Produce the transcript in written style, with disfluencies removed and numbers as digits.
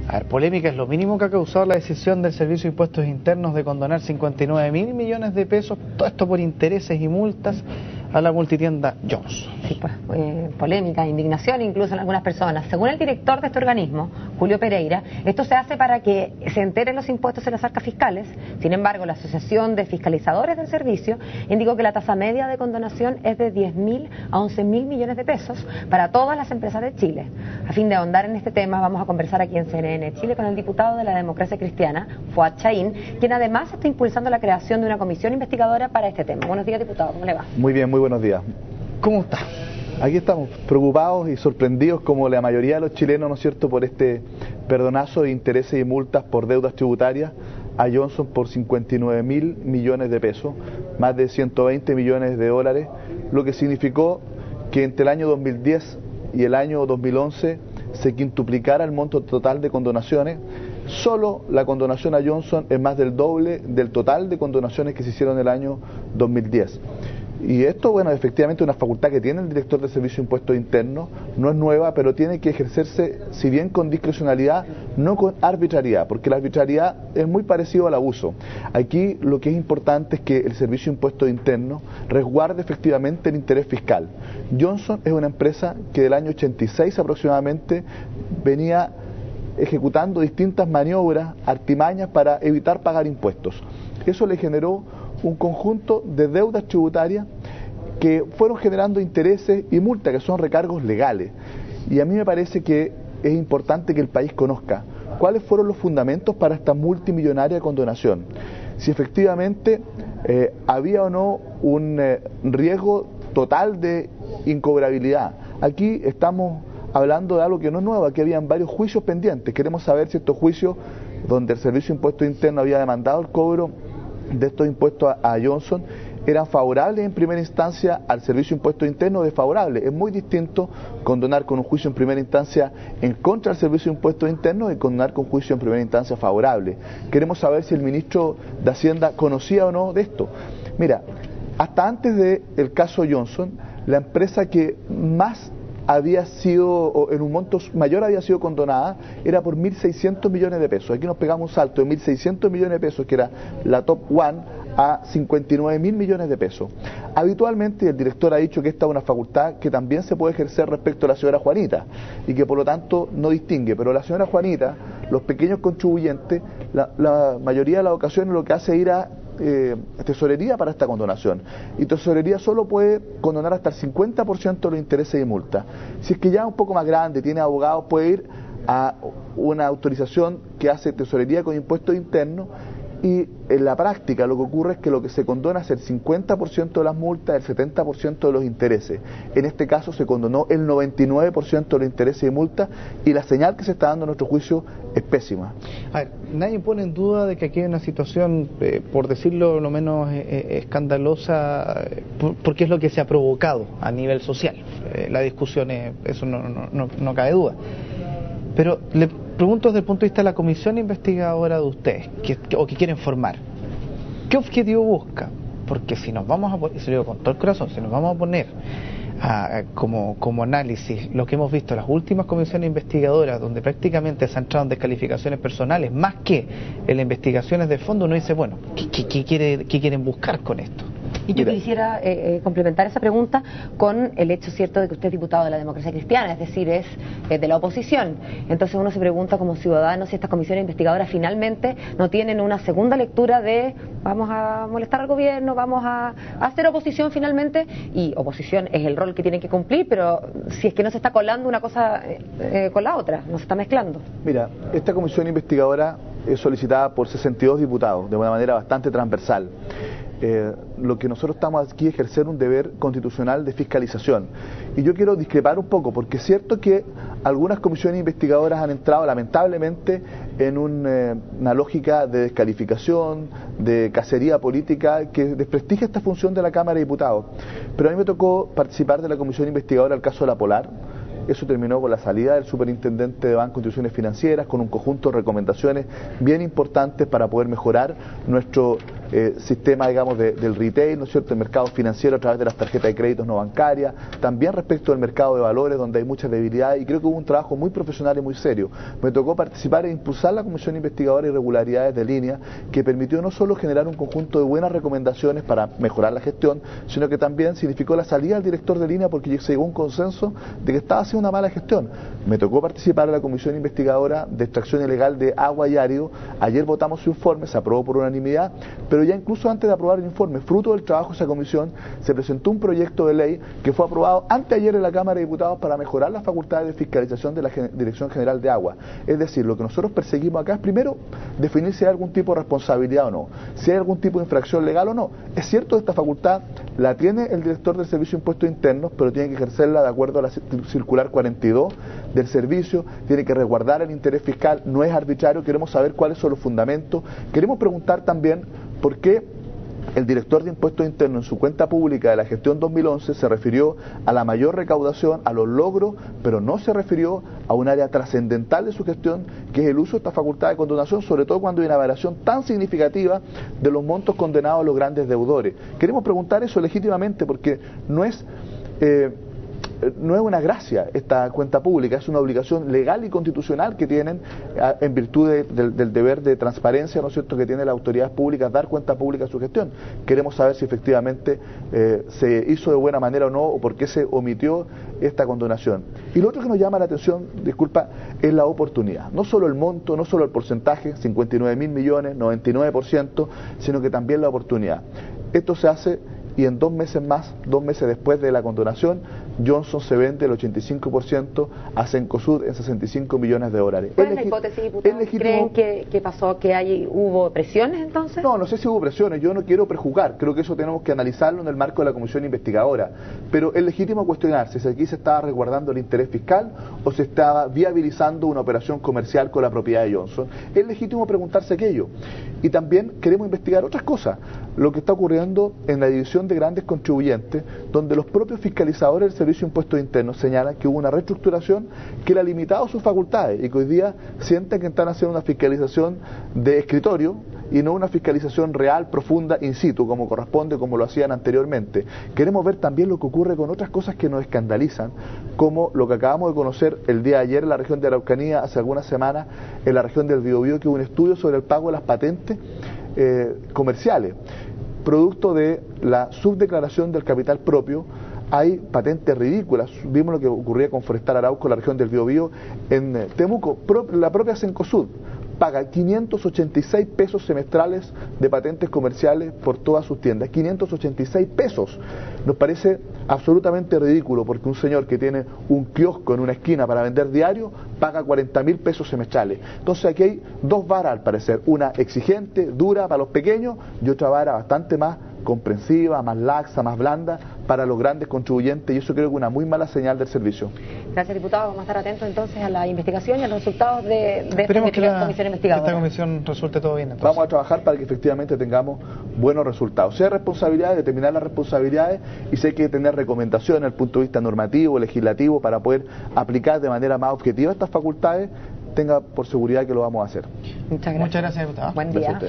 A ver, polémica es lo mínimo que ha causado la decisión del Servicio de Impuestos Internos de condonar 59.000 millones de pesos, todo esto por intereses y multas, a la multitienda Johnson. Sí, pues, polémica, indignación incluso en algunas personas. Según el director de este organismo, Julio Pereira, esto se hace para que se enteren los impuestos en las arcas fiscales. Sin embargo, la Asociación de Fiscalizadores del Servicio indicó que la tasa media de condonación es de 10.000 a 11.000 millones de pesos para todas las empresas de Chile. A fin de ahondar en este tema, vamos a conversar aquí en CNN Chile con el diputado de la Democracia Cristiana, Fuad Chaín, quien además está impulsando la creación de una comisión investigadora para este tema. Buenos días, diputado, ¿cómo le va? Muy bien, muy buenos días. ¿Cómo está? Aquí estamos preocupados y sorprendidos, como la mayoría de los chilenos, ¿no es cierto?, por este perdonazo de intereses y multas por deudas tributarias a Johnson por 59.000 millones de pesos, más de 120 millones de dólares, lo que significó que entre el año 2010 y el año 2011 se quintuplicara el monto total de condonaciones. Solo la condonación a Johnson es más del doble del total de condonaciones que se hicieron en el año 2010. Y esto, bueno, efectivamente es una facultad que tiene el director del Servicio de Impuestos Internos, no es nueva, pero tiene que ejercerse, si bien con discrecionalidad, no con arbitrariedad, porque la arbitrariedad es muy parecido al abuso. Aquí lo que es importante es que el Servicio de Impuestos Internos resguarde efectivamente el interés fiscal. Johnson es una empresa que del año 86 aproximadamente venía ejecutando distintas maniobras, artimañas para evitar pagar impuestos. Eso le generó un conjunto de deudas tributarias que fueron generando intereses y multas, que son recargos legales. Y a mí me parece que es importante que el país conozca cuáles fueron los fundamentos para esta multimillonaria condonación. Si efectivamente había o no un riesgo total de incobrabilidad. Aquí estamos hablando de algo que no es nuevo, aquí habían varios juicios pendientes. Queremos saber si estos juicios, donde el Servicio de Impuestos Internos había demandado el cobro de estos impuestos a Johnson, eran favorables en primera instancia al Servicio de Impuestos Internos o desfavorables. Es muy distinto condonar con un juicio en primera instancia en contra del Servicio de Impuestos Internos y condonar con juicio en primera instancia favorable. Queremos saber si el ministro de Hacienda conocía o no de esto. Mira, hasta antes del caso Johnson, la empresa que más había sido, o en un monto mayor había sido condonada, era por 1.600 millones de pesos. Aquí nos pegamos un salto de 1.600 millones de pesos, que era la Top One, a 59.000 millones de pesos. Habitualmente el director ha dicho que esta es una facultad que también se puede ejercer respecto a la señora Juanita y que por lo tanto no distingue, pero la señora Juanita, los pequeños contribuyentes, la mayoría de las ocasiones lo que hace es ir a tesorería para esta condonación, y tesorería solo puede condonar hasta el 50% de los intereses y multas. Si es que ya es un poco más grande, tiene abogados, puede ir a una autorización que hace tesorería con impuestos internos, y en la práctica lo que ocurre es que lo que se condona es el 50% de las multas, el 70% de los intereses. En este caso se condonó el 99% de los intereses y multas, y la señal que se está dando en nuestro juicio es pésima. A ver, nadie pone en duda de que aquí hay una situación, por decirlo lo menos escandalosa, porque es lo que se ha provocado a nivel social. La discusión, eso no cabe duda. Pero le pregunto desde el punto de vista de la comisión investigadora de ustedes, que quieren formar, ¿qué objetivo busca? Porque si nos vamos a poner, y se lo digo con todo el corazón, si nos vamos a poner como análisis lo que hemos visto en las últimas comisiones investigadoras, donde prácticamente se han entrado en descalificaciones personales más que en las investigaciones de fondo, uno dice, bueno, ¿qué quieren buscar con esto? Y yo quisiera complementar esa pregunta con el hecho cierto de que usted es diputado de la Democracia Cristiana, es decir, es de la oposición. Entonces uno se pregunta como ciudadano si estas comisiones investigadoras finalmente no tienen una segunda lectura de vamos a molestar al gobierno, vamos a hacer oposición finalmente, y oposición es el rol que tienen que cumplir, pero si es que no se está colando una cosa con la otra, no se está mezclando. Mira, esta comisión investigadora es solicitada por 62 diputados de una manera bastante transversal. Lo que nosotros estamos aquí es ejercer un deber constitucional de fiscalización, y yo quiero discrepar un poco, porque es cierto que algunas comisiones investigadoras han entrado lamentablemente en una lógica de descalificación, de cacería política, que desprestigia esta función de la Cámara de Diputados. Pero a mí me tocó participar de la comisión investigadora del caso de la Polar. Eso terminó con la salida del superintendente de Banco e Instituciones Financieras, con un conjunto de recomendaciones bien importantes para poder mejorar nuestro sistema, digamos, del retail, ¿no es cierto?, el mercado financiero a través de las tarjetas de créditos no bancarias, también respecto al mercado de valores, donde hay muchas debilidades, y creo que hubo un trabajo muy profesional y muy serio. Me tocó participar e impulsar la Comisión Investigadora de Irregularidades de Línea, que permitió no solo generar un conjunto de buenas recomendaciones para mejorar la gestión, sino que también significó la salida del director de Línea porque se llegó a un consenso de que estaba haciendo una mala gestión. Me tocó participar en la Comisión Investigadora de Extracción Ilegal de Agua y Árido. Ayer votamos su informe, se aprobó por unanimidad, pero ya incluso antes de aprobar el informe, fruto del trabajo de esa comisión, se presentó un proyecto de ley que fue aprobado anteayer en la Cámara de Diputados para mejorar las facultades de fiscalización de la Dirección General de Agua. Es decir, lo que nosotros perseguimos acá es primero definir si hay algún tipo de responsabilidad o no, si hay algún tipo de infracción legal o no. Es cierto, esta facultad la tiene el director del Servicio de Impuestos Internos, pero tiene que ejercerla de acuerdo a la circular 42 del servicio, tiene que resguardar el interés fiscal, no es arbitrario. Queremos saber cuáles son los fundamentos. Queremos preguntar también por qué el director de Impuestos Internos en su cuenta pública de la gestión 2011 se refirió a la mayor recaudación, a los logros, pero no se refirió a un área trascendental de su gestión, que es el uso de esta facultad de condonación, sobre todo cuando hay una variación tan significativa de los montos condenados a los grandes deudores. Queremos preguntar eso legítimamente porque no es una gracia esta cuenta pública, es una obligación legal y constitucional que tienen en virtud del deber de transparencia, ¿no es cierto?, que tiene la autoridad pública, dar cuenta pública a su gestión. Queremos saber si efectivamente se hizo de buena manera o no, o por qué se omitió esta condonación. Y lo otro que nos llama la atención, disculpa, es la oportunidad. No solo el monto, no solo el porcentaje, 59.000 millones, 99%, sino que también la oportunidad. Esto se hace y en 2 meses más, 2 meses después de la condonación, Johnson se vende el 85% a Cencosud en 65 millones de dólares. ¿Cuál es la hipótesis, diputado? ¿Creen que pasó, que hubo presiones entonces? No sé si hubo presiones, yo no quiero prejuzgar, creo que eso tenemos que analizarlo en el marco de la Comisión Investigadora, pero es legítimo cuestionarse si aquí se estaba resguardando el interés fiscal o se estaba viabilizando una operación comercial con la propiedad de Johnson. Es legítimo preguntarse aquello. Y también queremos investigar otras cosas, lo que está ocurriendo en la división de grandes contribuyentes, donde los propios fiscalizadores del Servicio de Impuestos Internos señalan que hubo una reestructuración que le ha limitado sus facultades y que hoy día sienten que están haciendo una fiscalización de escritorio y no una fiscalización real, profunda, in situ, como corresponde, como lo hacían anteriormente. Queremos ver también lo que ocurre con otras cosas que nos escandalizan, como lo que acabamos de conocer el día de ayer en la región de Araucanía, hace algunas semanas en la región del Biobío, que hubo un estudio sobre el pago de las patentes comerciales, producto de la subdeclaración del capital propio. Hay patentes ridículas. Vimos lo que ocurría con Forestal Arauco en la región del Biobío. En Temuco, la propia Cencosud paga 586 pesos semestrales de patentes comerciales por todas sus tiendas. 586 pesos. Nos parece absolutamente ridículo porque un señor que tiene un kiosco en una esquina para vender diario paga 40.000 pesos semestrales. Entonces aquí hay dos varas al parecer, una exigente, dura para los pequeños y otra vara bastante más comprensiva, más laxa, más blanda para los grandes contribuyentes, y eso creo que es una muy mala señal del servicio. Gracias, diputado. Vamos a estar atentos entonces a la investigación y a los resultados de esta comisión investigadora. Que esta comisión resulte todo bien. Entonces vamos a trabajar para que efectivamente tengamos buenos resultados. Si hay responsabilidades, determinar las responsabilidades, y si hay que tener recomendaciones desde el punto de vista normativo, legislativo, para poder aplicar de manera más objetiva estas facultades, tenga por seguridad que lo vamos a hacer. Muchas gracias, diputado. Buen día.